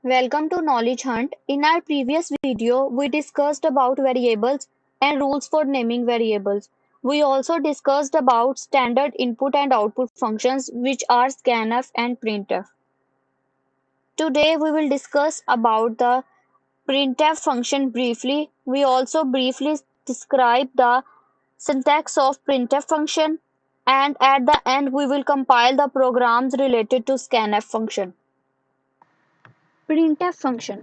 Welcome to Knowledge Hunt. In our previous video, we discussed about variables and rules for naming variables. We also discussed about standard input and output functions which are scanf and printf. Today we will discuss about the printf function briefly. We also briefly describe the syntax of printf function, and at the end we will compile the programs related to scanf function. Printf function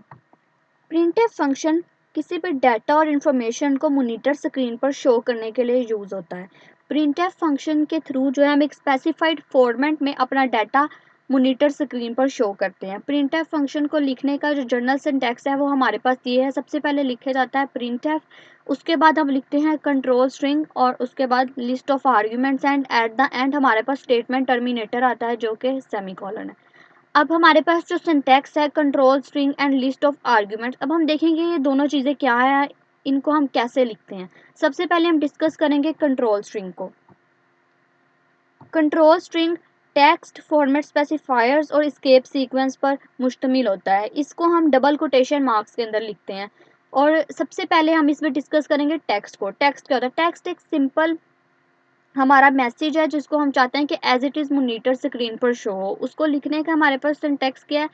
printf function किसी भी data और information को monitor screen पर show करने के लिए use होता है। प्रिंटफ फंक्शन के थ्रू जो है हम एक स्पेसिफाइड फॉर्मेट में अपना डाटा मॉनिटर स्क्रीन पर शो करते हैं। प्रिंटफ फंक्शन को लिखने का जो जनरल सिंटैक्स है वो हमारे पास ये है। सबसे पहले लिखा जाता है प्रिंटफ, उसके बाद हम लिखते हैं कंट्रोल स्ट्रिंग और उसके बाद list of arguments and at the end हमारे पास स्टेटमेंट टर्मिनेटर आता है जो कि सेमीकोलन है। अब हमारे पास जो सिंटैक्स है control string and list of arguments, अब हम देखेंगे ये दोनों चीज़ें क्या है, इनको हम कैसे लिखते हैं। सबसे पहले हम डिस्कस करेंगे कंट्रोल स्ट्रिंग को। Control string text format specifiers और एस्केप सीक्वेंस पर मुश्तमिल होता है। इसको हम डबल कोटेशन मार्क्स के अंदर लिखते हैं। और सबसे पहले हम इसमें डिस्कस करेंगे टेक्स्ट को। टेक्स्ट क्या होता है? टेक्स्ट एक सिंपल हमारा मैसेज है जिसको हम चाहते हैं कि as it is monitor screen पर शो हो। उसको लिखने का हमारे पास सिंटैक्स क्या है?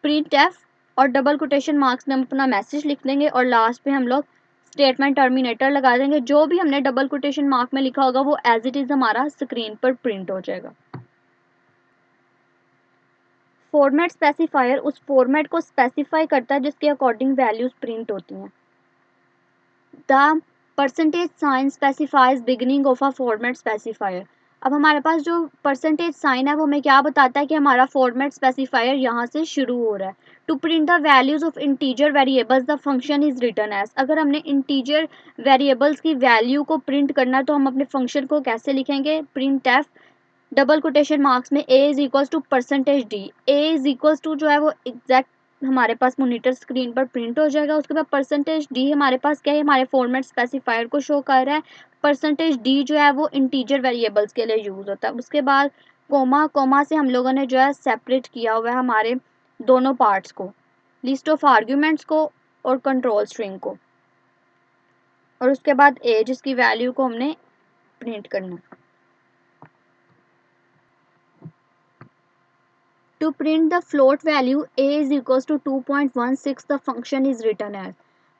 प्रिंट एफ और डबल कोटेशन मार्क्स में हम अपना मैसेज लिख देंगे और लास्ट पे हम लोग स्टेटमेंट टर्मिनेटर लगा देंगे। जो भी हमने डबल कोटेशन मार्क में लिखा होगा वो एज इट इज़ हमारा स्क्रीन पर प्रिंट हो जाएगा। फॉर्मेट स्पेसिफायर उस फॉर्मेट को स्पेसिफाई करता है जिसके अकॉर्डिंग वैल्यूज प्रिंट होती हैं। The percentage sign specifies beginning of a format specifier. अब हमारे पास जो परसेंटेज साइन है वो हमें क्या बताता है कि हमारा फॉर्मेट स्पेसिफायर यहाँ से शुरू हो रहा है। To print the values of integer variables the function is return as. अगर हमने इंटीजर वेरिएबल्स की वैल्यू को प्रिंट करना है तो हम अपने फंक्शन को कैसे लिखेंगे? Print f double quotation marks में a is equals to percentage D. a is equals to जो है वो एग्जैक्ट हमारे पास मॉनिटर स्क्रीन पर प्रिंट हो जाएगा। उसके बाद परसेंटेज डी हमारे पास क्या है? हमारे फॉर्मेट स्पेसिफायर को शो कर रहा है। परसेंटेज डी जो है वो इंटीजर वेरिएबल्स के लिए यूज होता है। उसके बाद कोमा, कोमा से हम लोगों ने जो है सेपरेट किया हुआ है हमारे दोनों पार्ट्स को, लिस्ट ऑफ आर्ग्यूमेंट्स को और कंट्रोल स्ट्रिंग को। और उसके बाद ए जिसकी वैल्यू को हमने प्रिंट करना है। To print the float value a is equals to 2.16, the function is written as।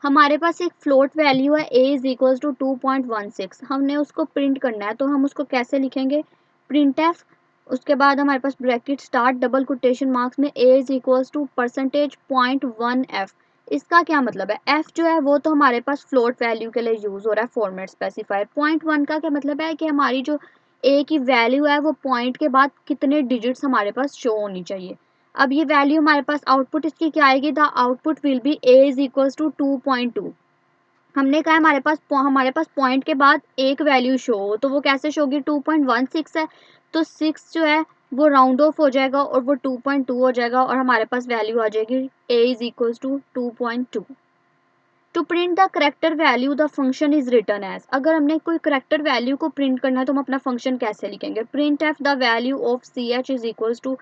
हमारे पास एक फ्लोट वैल्यू है a is equals to 2.16, हमने उसको प्रिंट करना है तो हम उसको कैसे लिखेंगे? प्रिंट एफ, उसके बाद हमारे पास bracket start double quotation marks में a is equals to percentage point one F. इसका क्या मतलब है? f जो है वो तो हमारे पास फ्लोट वैल्यू के लिए यूज हो रहा है फॉर्मेट स्पेसिफायर। पॉइंट वन का क्या मतलब है कि हमारी जो ए की वैल्यू है वो पॉइंट के बाद कितने डिजिट्स हमारे पास शो होनी चाहिए। अब ये वैल्यू हमारे पास आउटपुट इसकी क्या आएगी? The output will be a is equals to 2.2। हमने कहा हमारे पास पॉइंट के बाद एक वैल्यू शो हो तो वो कैसे शो होगी? 2.16 है तो 6 जो है वो राउंड ऑफ हो जाएगा और वो 2.2 हो जाएगा और हमारे पास वैल्यू आ जाएगी a is equals to 2.2। To print the character value the function is return as. अगर हमने कोई करेक्टर वैल्यू को प्रिंट करना है तो हम अपना फंक्शन कैसे लिखेंगे? Print f the value of C H is equals to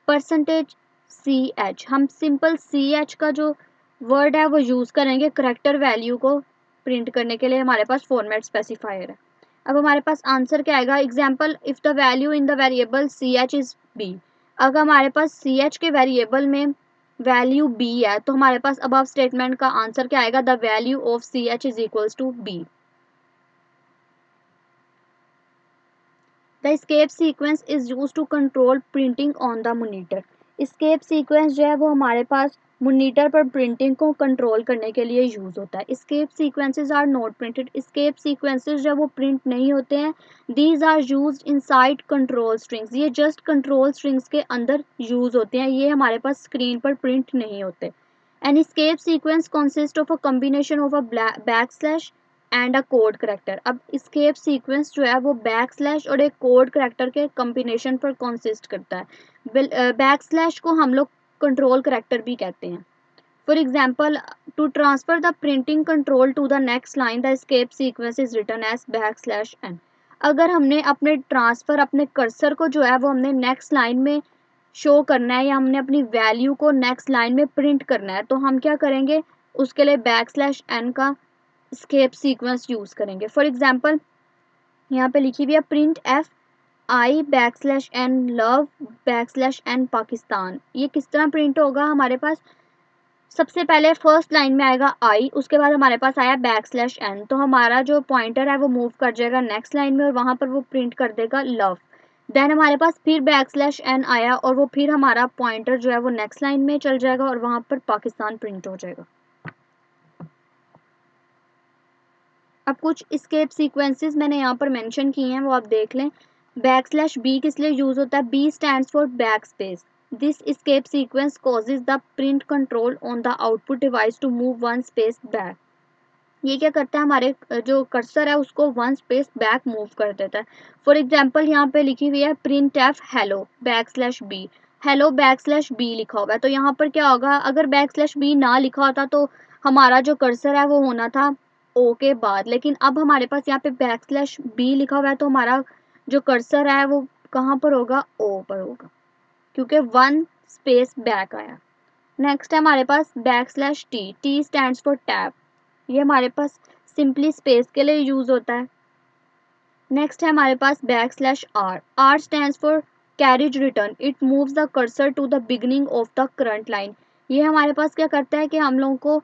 percentage C H. हम सिंपल सी एच का जो वर्ड है वो यूज़ करेंगे करेक्टर वैल्यू को प्रिंट करने के लिए। हमारे पास फॉर्मेट स्पेसिफायर है। अब हमारे पास आंसर क्या आएगा? Example, if the value in the variable C H is B. अगर हमारे पास सी एच के वेरिएबल में वैल्यू b है तो हमारे पास अबव स्टेटमेंट का आंसर क्या आएगा? The value of C H is equals to b। The escape sequence is use to control printing on the monitor. Escape sequence जो है वो हमारे पास मॉनिटर पर प्रिंटिंग को कंट्रोल करने के लिए यूज होता है। Escape sequences are not printed. Escape sequences जो है वो प्रिंट नहीं होते हैं। These are used inside control strings. ये जस्ट कंट्रोल स्ट्रिंग्स के अंदर यूज होते हैं, ये हमारे पास स्क्रीन पर प्रिंट नहीं होते। An escape sequence consists of a combination of a backslash and a code character. अब escape sequence जो है वो बैक स्लैश और एक कोड करेक्टर के कॉम्बिनेशन पर कंसिस्ट करता है। बैक स्लैश को हम लोग कंट्रोल करेक्टर भी कहते हैं। For example, to transfer the printing control to the next line the escape sequence is return as backslash N. अगर हमने अपने ट्रांसफ़र अपने कर्सर को जो है वो हमने नेक्स्ट लाइन में शो करना है या हमने अपनी वैल्यू को नेक्स्ट लाइन में प्रिंट करना है, तो हम क्या करेंगे, उसके लिए \n का एस्केप सीक्वेंस यूज़ करेंगे। फॉर एग्जांपल यहाँ पे लिखी हुई है प्रिंट FI\n love\n पाकिस्तान। ये किस तरह प्रिंट होगा, हमारे पास सबसे पहले फर्स्ट लाइन में आएगा I, उसके बाद हमारे पास आया \n, तो हमारा जो पॉइंटर है वो मूव कर जाएगा नेक्स्ट लाइन में और वहाँ पर वो प्रिंट कर देगा लव। देन हमारे पास फिर \n आया और वो फिर हमारा पॉइंटर जो है वो नेक्स्ट लाइन में चल जाएगा और वहाँ पर पाकिस्तान प्रिंट हो जाएगा। अब कुछ एस्केप सीक्वेंसेस मैंने यहाँ पर मेंशन किए हैं, वो आप देख लें। \b किस लिए यूज होता है, B stands for backspace. This escape sequence causes the print control on the output device to move one space back. ये क्या करता है, हमारे जो कर्सर है उसको वन स्पेस बैक मूव कर देता है। फॉर एग्जाम्पल यहाँ पे लिखी हुई है print F hello \b, hello \b लिखा हुआ है, तो यहाँ पर क्या होगा, अगर \b ना लिखा होता तो हमारा जो कर्सर है वो होना था ओ के बाद, लेकिन अब हमारे पास यहाँ पे \b लिखा हुआ है तो हमारा जो कर्सर है वो कहाँ पर होगा, ओ पर होगा, क्योंकि वन स्पेस बैक आया। नेक्स्ट है हमारे पास \t स्टैंड्स फॉर टैब, ये हमारे पास सिंपली स्पेस के लिए यूज होता है। नेक्स्ट है हमारे पास \r stands for carriage return, it moves the cursor to the beginning of the current line. ये हमारे पास क्या करता है कि हम लोगों को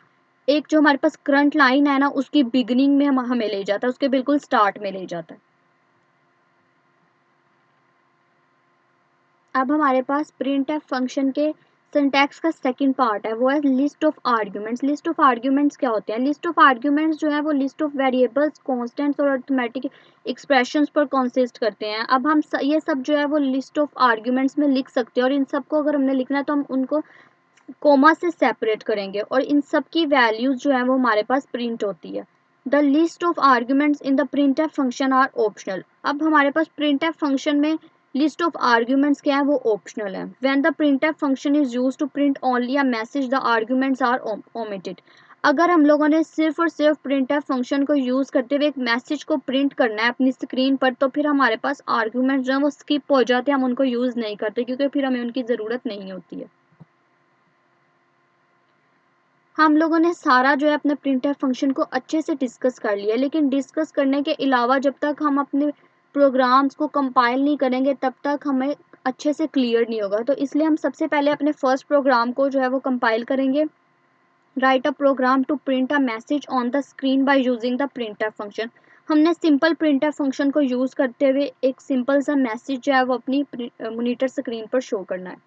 एक जो हमारे पास करंट लाइन है ना उसकी बिगिनिंग में हमें ले जाता है, उसके बिल्कुल स्टार्ट में ले जाता है। अब हमारे पास प्रिंटफ फंक्शन के सिंटैक्स का सेकंड पार्ट है, वो है list of arguments. List of arguments क्या होते हैं, लिस्ट ऑफ आर्ग्यूमेंट्स जो है वो लिस्ट ऑफ वेरिएबल्स, कांस्टेंट्स और अरिथमेटिक एक्सप्रेशंस पर कंसिस्ट करते हैं। अब हम ये सब जो है वो लिस्ट ऑफ आर्ग्यूमेंट्स में लिख सकते हैं और इन सबको अगर हमने लिखना है तो हम उनको कोमा से सेपरेट करेंगे और इन सब की वैल्यूज जो है वो हमारे पास प्रिंट होती है। The list of arguments in the printf function are optional. अब हमारे पास प्रिंटफ फंक्शन में लिस्ट ऑफ आर्ग्यूमेंट्स क्या है, वो ऑप्शनल है। When the printf function is used to print only a message the arguments are omitted. अगर हम लोगों ने सिर्फ और सिर्फ प्रिंटफ फंक्शन को यूज करते हुए एक मैसेज को प्रिंट करना है अपनी स्क्रीन पर, तो फिर हमारे पास आर्ग्यूमेंट्स जो है वो स्किप हो जाते हैं, हम उनको यूज नहीं करते क्योंकि फिर हमें उनकी जरूरत नहीं होती है। हम लोगों ने सारा जो है अपने प्रिंटफ फंक्शन को अच्छे से डिस्कस कर लिया, लेकिन डिस्कस करने के अलावा जब तक हम अपने प्रोग्राम्स को कंपाइल नहीं करेंगे तब तक हमें अच्छे से क्लियर नहीं होगा। तो इसलिए हम सबसे पहले अपने फर्स्ट प्रोग्राम को जो है वो कंपाइल करेंगे। Write a program to print a message on the screen by using the printf function. हमने सिंपल प्रिंटफ फंक्शन को यूज़ करते हुए एक सिंपल सा मैसेज जो है वो अपनी मॉनिटर स्क्रीन पर शो करना है।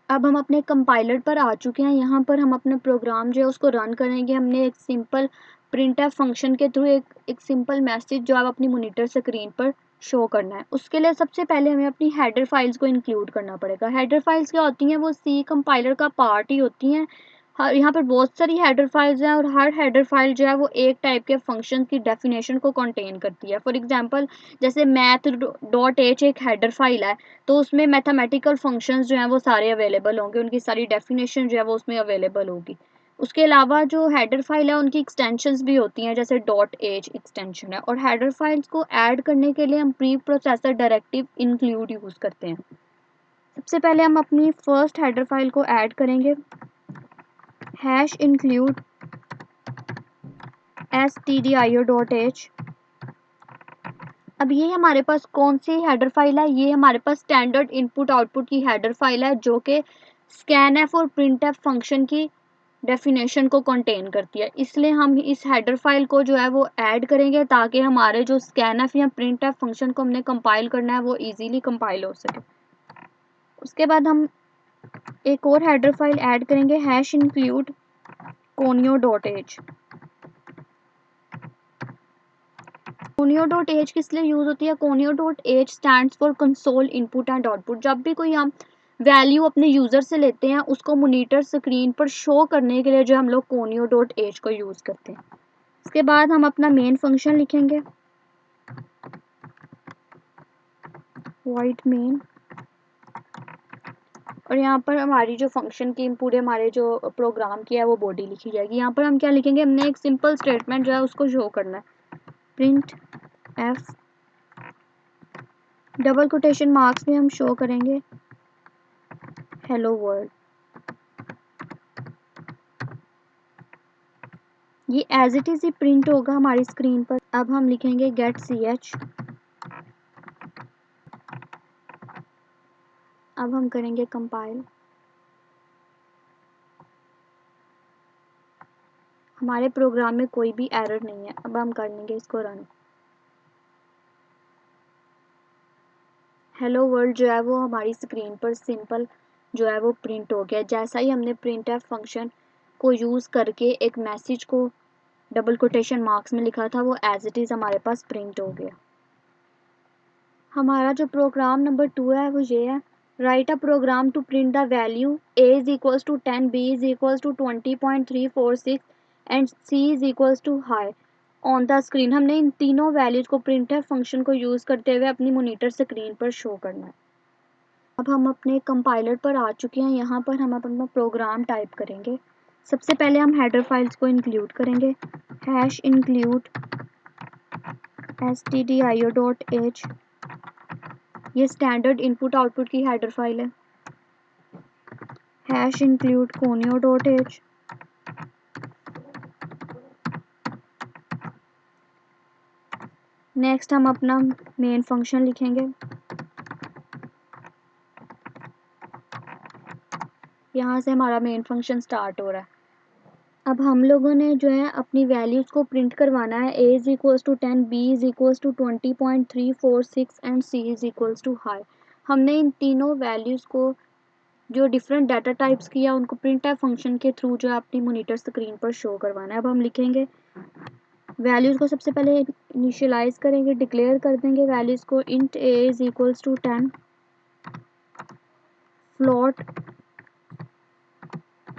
अब हम अपने कंपाइलर पर आ चुके हैं, यहाँ पर हम अपने प्रोग्राम जो है उसको रन करेंगे। हमने एक सिंपल प्रिंटफ फंक्शन के थ्रू एक सिंपल मैसेज जो है अपनी मॉनिटर स्क्रीन पर शो करना है। उसके लिए सबसे पहले हमें अपनी हेडर फाइल्स को इंक्लूड करना पड़ेगा। हेडर फाइल्स क्या होती हैं, वो सी कंपाइलर का पार्ट ही होती हैं। यहाँ पर बहुत सारी हेडर फाइल्स हैं और हर हेडर फाइल जो है वो एक टाइप के फंक्शन की डेफिनेशन को कंटेन करती है। फॉर एग्जांपल जैसे math.h एक हेडर फाइल है, तो उसमें मैथमेटिकल फंक्शंस जो हैं वो सारे अवेलेबल होंगे, उनकी सारी डेफिनेशन जो है वो उसमें अवेलेबल होगी। उसके अलावा जो हेडर फाइल है उनकी एक्सटेंशंस भी होती हैं, जैसे .h एक्सटेंशन है। और हेडर फाइल्स को ऐड करने के लिए हम pre processor directive include use करते हैं। सबसे पहले हम अपनी फर्स्ट हेडर फाइल को ऐड करेंगे, #include stdio.h। अब ये हमारे पास कौन सी हेडर फाइल है, ये हमारे पास स्टैंडर्ड इनपुट आउटपुट की हेडर फाइल है जो कि स्कैनफ और प्रिंटफ फंक्शन की डेफिनेशन को कंटेन करती है। इसलिए हम इस हेडर फाइल को जो है वो ऐड करेंगे ताकि हमारे जो स्कैनफ या प्रिंटफ फंक्शन को हमने कंपाइल करना है वो इजीली कंपाइल हो सके। उसके बाद हम एक और हेडर फाइल ऐड करेंगे, #include conio.h। conio.h किस लिए यूज होती है, conio.h stands for console input and output. जब भी कोई हम वैल्यू अपने यूजर से लेते हैं उसको मॉनिटर स्क्रीन पर शो करने के लिए जो हम लोग conio.h को यूज करते हैं। इसके बाद हम अपना मेन फंक्शन लिखेंगे, void main, और यहाँ पर हमारी जो फंक्शन की पूरे हमारे जो प्रोग्राम की है वो बॉडी लिखी जाएगी। यहाँ पर हम क्या लिखेंगे, हमने एक सिंपल स्टेटमेंट जो है उसको शो करना है, print f double quotation marks में हम शो करेंगे हेलो वर्ल्ड। ये एज इट इज ही प्रिंट होगा हमारी स्क्रीन पर। अब हम लिखेंगे गेट ch। अब हम करेंगे कंपाइल। हमारे प्रोग्राम में कोई भी एरर नहीं है। अब हम कर लेंगे इसको रन। हेलो वर्ल्ड जो है वो हमारी स्क्रीन पर सिंपल जो है वो प्रिंट हो गया। जैसा ही हमने प्रिंट एफ फंक्शन को यूज़ करके एक मैसेज को डबल कोटेशन मार्क्स में लिखा था वो एज इट इज़ हमारे पास प्रिंट हो गया। हमारा जो प्रोग्राम नंबर 2 है वो ये है, write a program to print the value a is equals to 10, b is equals to 20.346 and c is equals to hi on the screen. हमने इन तीनों वैल्यूज को प्रिंट एफ फंक्शन को यूज़ करते हुए अपनी मॉनिटर स्क्रीन पर show करना है। अब हम अपने कंपाइलर पर आ चुके हैं। यहाँ पर हम अपना प्रोग्राम टाइप करेंगे। सबसे पहले हम हेडर फाइल्स को इंक्लूड करेंगे। हैश इंक्लूड stdio.h, ये स्टैंडर्ड इनपुट आउटपुट की हेडर फाइल है। हैश इंक्लूड conio.h, नेक्स्ट हम अपना मेन फंक्शन लिखेंगे। यहाँ से हमारा मेन फंक्शन स्टार्ट हो रहा है। अब हम लोगों ने जो है अपनी वैल्यूज़ को प्रिंट करवाना है। a is equals to 10, b is equals to 20.346 and c is equals to hi. हमने इन तीनों वैल्यूज़ को जो डिफरेंट डाटा टाइप्स किया उनको प्रिंट एफ फंक्शन के थ्रू जो है अपनी मॉनिटर स्क्रीन पर शो करवाना है। अब हम लिखेंगे वैल्यूज़ को सबसे पहले इनिशियलाइज करेंगे, डिक्लेयर कर देंगे वैल्यूज़ को। Int a is equals to 10, float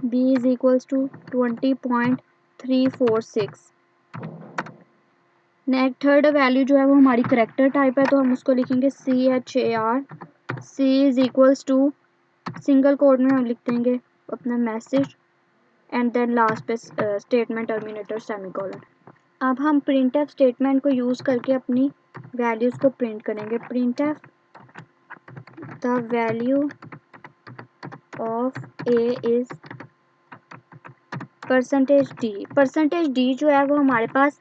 b is equals to 20.346। Next third value जो है वो हमारी करेक्टर टाइप है तो हम उसको लिखेंगे char। c is equals to single quote में हम लिख देंगे अपना मैसेज एंड देन लास्ट पे स्टेटमेंट टर्मिनेटर सेमीकोलन। अब हम प्रिंट एफ स्टेटमेंट को यूज़ करके अपनी वैल्यूज़ को प्रिंट करेंगे। Print f the value of a is %d। %d जो है वो हमारे पास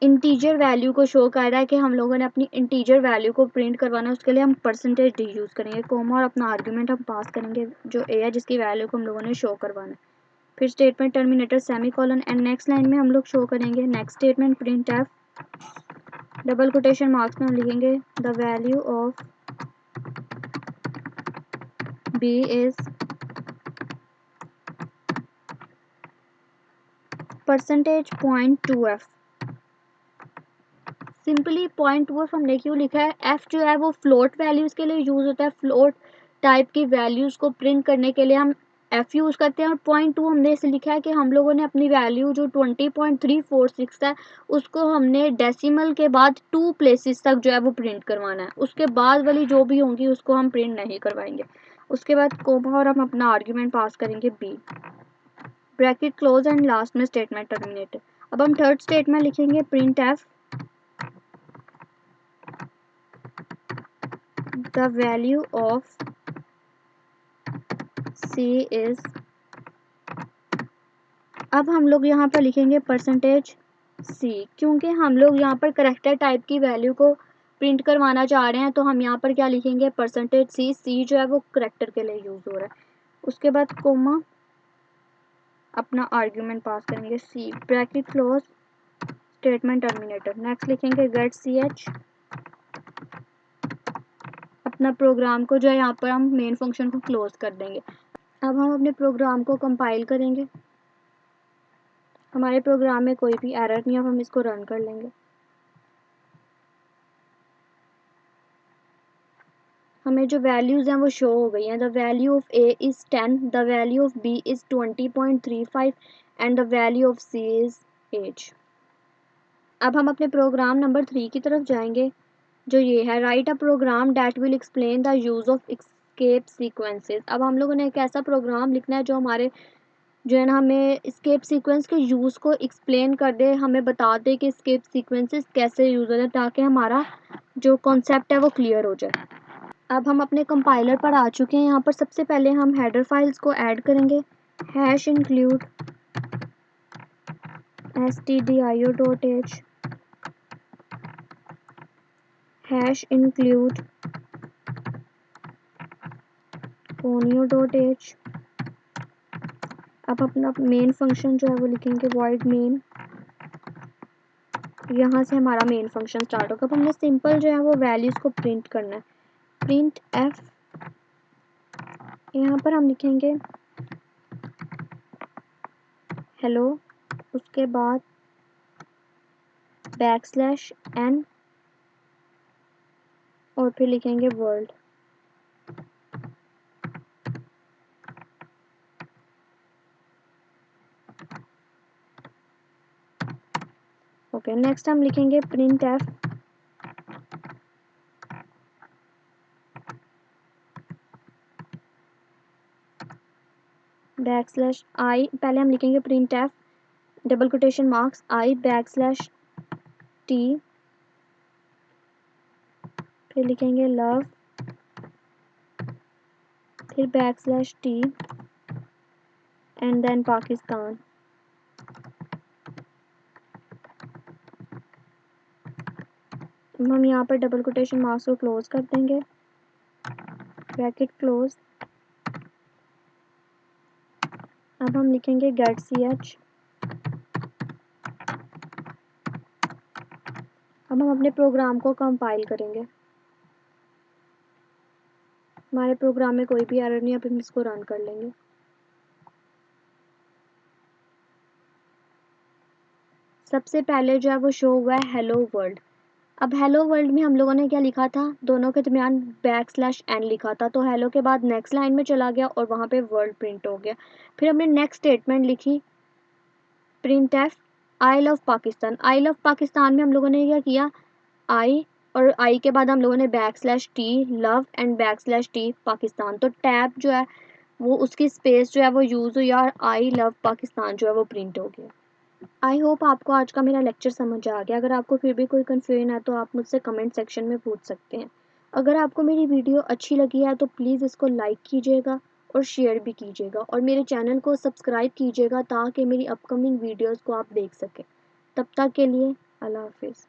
इंटीजर वैल्यू को शो कर रहा है कि हम लोगों ने अपनी इंटीजर वैल्यू को प्रिंट करवाना है। उसके लिए हम %d यूज़ करेंगे, कोमा और अपना आर्ग्यूमेंट हम पास करेंगे जो a है जिसकी वैल्यू को हम लोगों ने शो करवाना है। फिर statement terminator semicolon and next line में हम लोग शो करेंगे next statement print f double quotation marks में हम लिखेंगे the value of b is %.2f। Simply .2f हमने क्यों लिखा है, f जो है वो फ्लोट वैल्यूज़ के लिए यूज़ होता है। फ्लोट टाइप की वैल्यूज़ को प्रिंट करने के लिए हम f यूज़ करते हैं। और .2 हमने इसे लिखा है कि हम लोगों ने अपनी वैल्यू जो 20.346 है उसको हमने डेसिमल के बाद 2 प्लेसेस तक जो है वो प्रिंट करवाना है। उसके बाद वाली जो भी होंगी उसको हम प्रिंट नहीं करवाएंगे। उसके बाद कोमा और हम अपना आर्ग्यूमेंट पास करेंगे b, bracket close and last में स्टेटमेंट टर्मिनेटर। अब हम थर्ड स्टेटमेंट लिखेंगे print F the value of c is। अब हम लोग यहाँ पर लिखेंगे %c, क्योंकि हम लोग यहाँ पर करेक्टर टाइप की वैल्यू को प्रिंट करवाना चाह रहे हैं तो हम यहाँ पर क्या लिखेंगे %c। c जो है वो करेक्टर के लिए यूज़ हो रहा है। उसके बाद कोमा अपना आर्ग्यूमेंट पास करेंगे c, bracket close statement terminator. Next लिखेंगे गेट ch। अपना प्रोग्राम को जो है यहाँ पर हम मेन फंक्शन को क्लोज कर देंगे। अब हम अपने प्रोग्राम को कंपाइल करेंगे। हमारे प्रोग्राम में कोई भी एरर नहीं है। अब हम इसको रन कर लेंगे। हमें जो वैल्यूज़ हैं वो शो हो गई हैं। The value of a is 10, the value of b is 20.35 and the value of c is 8। अब हम अपने प्रोग्राम नंबर 3 की तरफ जाएंगे जो ये है, write a program that will explain the use of escape sequences. अब हम लोगों ने एक ऐसा प्रोग्राम लिखना है जो हमारे जो है ना हमें एस्केप सीक्वेंस के यूज़ को एक्सप्लेन कर दे, हमें बता दे कि एस्केप सीक्वेंसेस कैसे यूज़ होते हैं ताकि हमारा जो कॉन्सेप्ट है वो क्लियर हो जाए। अब हम अपने कंपाइलर पर आ चुके हैं। यहाँ पर सबसे पहले हम हेडर फाइल्स को ऐड करेंगे। Hash include stdio.h, hash include conio.h। अब अपना मेन फंक्शन जो है वो लिखेंगे void main। यहाँ से हमारा मेन फंक्शन स्टार्ट होगा। अब हमने सिंपल जो है वो वैल्यूज़ को प्रिंट करना है। प्रिंट एफ, यहाँ पर हम लिखेंगे हेलो, उसके बाद \n और फिर लिखेंगे वर्ल्ड। ओके, नेक्स्ट हम लिखेंगे प्रिंट एफ \i, पहले हम लिखेंगे print f double quotation marks i \t, फिर लिखेंगे लव, फिर \t एंड देन पाकिस्तान। हम यहाँ पर डबल कोटेशन मार्क्स को क्लोज कर देंगे, ब्रैकेट क्लोज। अब हम लिखेंगे गेट ch। अब हम अपने प्रोग्राम को कंपाइल करेंगे। हमारे प्रोग्राम में कोई भी एरर नहीं है, अब हम इसको रन कर लेंगे। सबसे पहले जो है वो शो हुआ है हेलो वर्ल्ड। अब हेलो वर्ल्ड में हम लोगों ने क्या लिखा था, दोनों के दरमियान \n लिखा था, तो हेलो के बाद नेक्स्ट लाइन में चला गया और वहाँ पे वर्ल्ड प्रिंट हो गया। फिर हमने नेक्स्ट स्टेटमेंट लिखी print F I love Pakistan. I love Pakistan में हम लोगों ने क्या किया, आई और आई के बाद हम लोगों ने \t love and \t Pakistan, तो टैब जो है वो उसकी स्पेस जो है वो यूज़ हुई और आई लव पाकिस्तान जो है वो प्रिंट हो गया। आई होप आपको आज का मेरा लेक्चर समझ आ गया। अगर आपको फिर भी कोई कन्फ्यूजन है तो आप मुझसे कमेंट सेक्शन में पूछ सकते हैं। अगर आपको मेरी वीडियो अच्छी लगी है तो प्लीज़ इसको लाइक कीजिएगा और शेयर भी कीजिएगा और मेरे चैनल को सब्सक्राइब कीजिएगा ताकि मेरी अपकमिंग वीडियोज़ को आप देख सकें। तब तक के लिए अल्लाह हाफिज़।